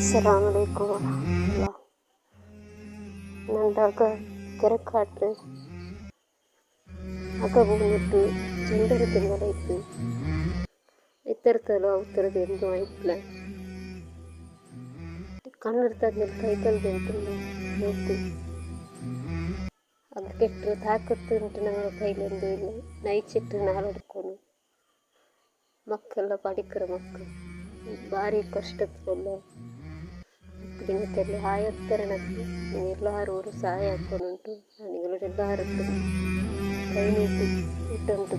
ಅಸ್ಸಲಾಮುಅಲೈಕುಂ ವರಹಮತುಲ್ಲಾಹ್. ನಂದಾಗ ಕೆರಕಾಟ್ರೆ ಅಗಬೂನಿಟ್ಟು ಚಂದರ ತಿಂಗಳೈತು ಇತ್ತರತಲು ಅವತರದು ಎಂದು ಆಯ್ತಲ ಕಣ್ಣಿಡ್ತಾದ್ಮೇಲೆ ಕೈಕಲ್ ಬೆಂಟಿಲ್ಲ ಹೋಯ್ತು ಅದು ಕೆಟ್ಟರು ತಾಕತ್ತು ಉಂಟು ನಮ್ಮ ಕೈಲೆಂದು ಇಲ್ಲ ನೈಚಿಟ್ಟು ನಾಳಡ್ಕೊಂಡು ಮಕ್ಕಳೆಲ್ಲ ಪಡಿಕರ ಮಕ್ಕಳು ಭಾರಿ ಕಷ್ಟದಲ್ಲ ದಿನದಲ್ಲಿ ಆಯತ್ತರಣಕ್ಕೆ ಎಲ್ಲರೂ ಸಹಾಯ ಹಾಕ್ಕೊಂಡುಂಟು ನನಗೆಲ್ಲರೂ ಕೈ ನೀಟ್ಟು ಇಟ್ಟುಂಟು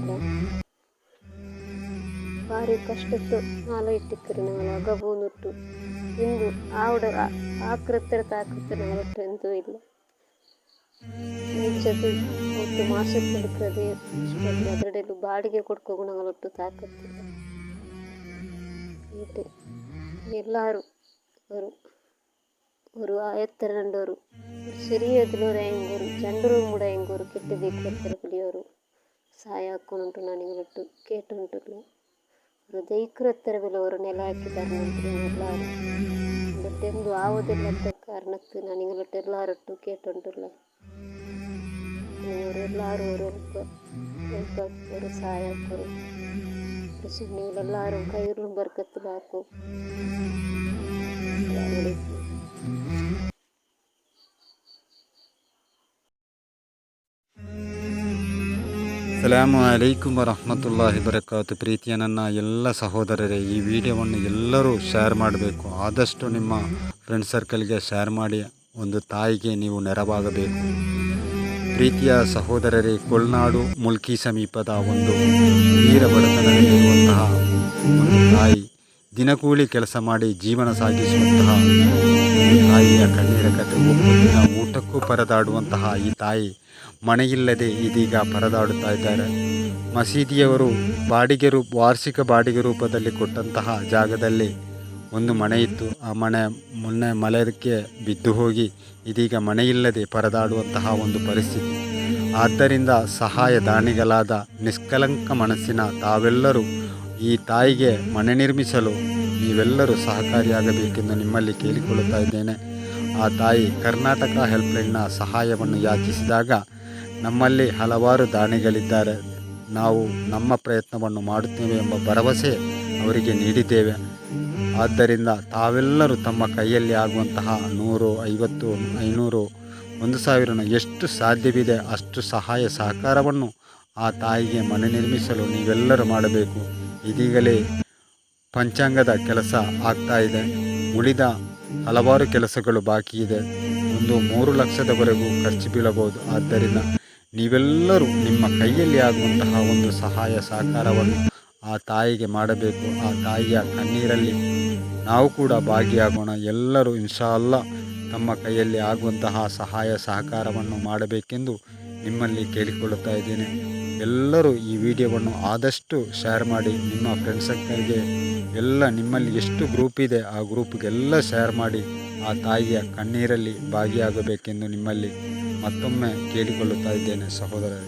ಭಾರಿ ಕಷ್ಟದ್ದು ನಾಲ ಇಟ್ಟಿಕ್ಕರು ನಾವು ಅಗಬೂನುಟ್ಟು ಇಂದು ಆವಡ ಆಕೃತರ ತಾಕತ್ತು ನಾವಟ್ಟು ಎಂದೂ ಇಲ್ಲ ನಿಜದು ಒಟ್ಟು ಮಾಸಕ್ಕೆ ಹಿಡ್ಕದೆ ಅದರಡೆಲ್ಲೂ ಬಾಡಿಗೆ ಕೊಡ್ಕೋಗು ನಾವೊಟ್ಟು ತಾಕತ್ತಿಲ್ಲ ಇಟ್ಟು ಎಲ್ಲರೂ ஒரு ஆயத்திரண்டோரு ಸಿರಿಯದಲೋರು ಹೆಂಗೋರು ಚಂಡರು ಮುಡ ಹೆಂಗೋರು ಕೆಟ್ಟದಿಕ್ಕತ್ತರ ಬಿಳಿಯೋರು ಸಹಾಯ ಹಾಕ್ಕೊಂಡುಂಟು ನನಗೊಟ್ಟು ಕೇಟುಂಟು ಅವರು ದೈಕ್ರತ್ತರ ಬೆಲೆ ಅವರು ನೆಲ ಹಾಕಿದ್ದಾರೆ ಎಲ್ಲರೂ ಬಟ್ಟೆಂದು ಆವುದಿಲ್ಲದ ಕಾರಣಕ್ಕೆ ನನಗೊಟ್ಟು ಎಲ್ಲರೊಟ್ಟು ಕೇಟುಂಟಲ್ಲ ಅವರೆಲ್ಲರೂ ಅವರು ಸಹಾಯ ಹಾಕೋರು ಸುಮ್ಮನೆಲ್ಲರೂ ಕೈರು ಬರ್ಕತ್ತಿಲ್ಲ ಹಾಕು ಅಸ್ಸಲಾಮು ಅಲೈಕುಂ ವರಹಮತುಲ್ಲಾಹಿ ಬರಕಾತು. ಪ್ರೀತಿಯ ನನ್ನ ಎಲ್ಲ ಸಹೋದರರೇ, ಈ ವಿಡಿಯೋವನ್ನು ಎಲ್ಲರೂ ಶೇರ್ ಮಾಡಬೇಕು. ಆದಷ್ಟು ನಿಮ್ಮ ಫ್ರೆಂಡ್ ಸರ್ಕಲ್ಗೆ ಶೇರ್ ಮಾಡಿ ಒಂದು ತಾಯಿಗೆ ನೀವು ನೆರವಾಗಬೇಕು. ಪ್ರೀತಿಯ ಸಹೋದರರೇ, ಕೊಲ್ನಾಡು ಮುಲ್ಕಿ ಸಮೀಪದ ಒಂದು ತೀರ ಬಡತನದಲ್ಲಿರುವಂತಹ ಒಂದು ತಾಯಿ, ದಿನಕೂಲಿ ಕೆಲಸ ಮಾಡಿ ಜೀವನ ಸಾಗಿಸುವಂತಹ ಒಂದು ತಾಯಿಯ ಕಣ್ಣೀರ ಕತೆ. ಒಬ್ಬ ಊಟಕ್ಕೂ ಪರದಾಡುವಂತಹ ಈ ತಾಯಿ ಮನೆಯಿಲ್ಲದೆ ಇದೀಗ ಪರದಾಡುತ್ತಾ ಇದ್ದಾರೆ. ಮಸೀದಿಯವರು ವಾರ್ಷಿಕ ಬಾಡಿಗೆ ರೂಪದಲ್ಲಿ ಕೊಟ್ಟಂತಹ ಜಾಗದಲ್ಲಿ ಒಂದು ಮನೆ ಇತ್ತು. ಆ ಮೊನ್ನೆ ಮಳೆಗೆ ಬಿದ್ದು ಹೋಗಿ ಇದೀಗ ಮನೆಯಿಲ್ಲದೆ ಪರದಾಡುವಂತಹ ಒಂದು ಪರಿಸ್ಥಿತಿ. ಆದ್ದರಿಂದ ಸಹಾಯ ದಾನಿಗಳಾದ ನಿಷ್ಕಲಂಕ ಮನಸ್ಸಿನ ತಾವೆಲ್ಲರೂ ಈ ತಾಯಿಗೆ ಮನೆ ನಿರ್ಮಿಸಲು ನೀವೆಲ್ಲರೂ ಸಹಕಾರಿಯಾಗಬೇಕೆಂದು ನಿಮ್ಮಲ್ಲಿ ಕೇಳಿಕೊಳ್ಳುತ್ತಾ ಇದ್ದೇನೆ. ಆ ತಾಯಿ ಕರ್ನಾಟಕ ಹೆಲ್ಪ್ಲೈನ್ನ ಸಹಾಯವನ್ನು ಯಾಚಿಸಿದಾಗ ನಮ್ಮಲ್ಲಿ ಹಲವಾರು ದಾನಿಗಳಿದ್ದಾರೆ, ನಾವು ನಮ್ಮ ಪ್ರಯತ್ನವನ್ನು ಮಾಡುತ್ತೇವೆ ಎಂಬ ಭರವಸೆ ಅವರಿಗೆ ನೀಡಿದ್ದೇವೆ. ಆದ್ದರಿಂದ ತಾವೆಲ್ಲರೂ ತಮ್ಮ ಕೈಯಲ್ಲಿ ಆಗುವಂತಹ 100, 50, 500, 1000 ಎಷ್ಟು ಸಾಧ್ಯವಿದೆ ಅಷ್ಟು ಸಹಾಯ ಸಹಕಾರವನ್ನು ಆ ತಾಯಿಗೆ ಮನೆ ನಿರ್ಮಿಸಲು ನೀವೆಲ್ಲರೂ ಮಾಡಬೇಕು. ಇದೀಗಲೇ ಪಂಚಾಂಗದ ಕೆಲಸ ಆಗ್ತಾ ಇದೆ, ಉಳಿದ ಹಲವಾರು ಕೆಲಸಗಳು ಬಾಕಿ ಇದೆ. ಒಂದು 3 ಲಕ್ಷದವರೆಗೂ ಖರ್ಚು ಬೀಳಬಹುದು. ಆದ್ದರಿಂದ ನೀವೆಲ್ಲರೂ ನಿಮ್ಮ ಕೈಯಲ್ಲಿ ಆಗುವಂತಹ ಒಂದು ಸಹಾಯ ಸಹಕಾರವನ್ನು ಆ ತಾಯಿಗೆ ಮಾಡಬೇಕು. ಆ ತಾಯಿಯ ಕಣ್ಣೀರಲ್ಲಿ ನಾವು ಕೂಡ ಭಾಗಿಯಾಗೋಣ. ಎಲ್ಲರೂ ಇನ್ಶಾ ಅಲ್ಲಾ ತಮ್ಮ ಕೈಯಲ್ಲಿ ಆಗುವಂತಹ ಸಹಾಯ ಸಹಕಾರವನ್ನು ಮಾಡಬೇಕೆಂದು ನಿಮ್ಮಲ್ಲಿ ಕೇಳಿಕೊಳ್ಳುತ್ತಾ ಇದ್ದೇನೆ. ಎಲ್ಲರೂ ಈ ವಿಡಿಯೋವನ್ನು ಆದಷ್ಟು ಶೇರ್ ಮಾಡಿ ನಿಮ್ಮ ಫ್ರೆಂಡ್ ಸರ್ಕಲ್ಗೆ ಎಲ್ಲ ನಿಮ್ಮಲ್ಲಿ ಎಷ್ಟು ಗ್ರೂಪ್ ಇದೆ ಆ ಗ್ರೂಪ್ಗೆಲ್ಲ ಶೇರ್ ಮಾಡಿ ಆ ತಾಯಿಯ ಕಣ್ಣೀರಲ್ಲಿ ಭಾಗಿಯಾಗಬೇಕೆಂದು ನಿಮ್ಮಲ್ಲಿ ಮತ್ತೊಮ್ಮೆ ಕೇಳಿಕೊಳ್ಳುತ್ತಾ ಇದ್ದೇನೆ ಸಹೋದರರೇ.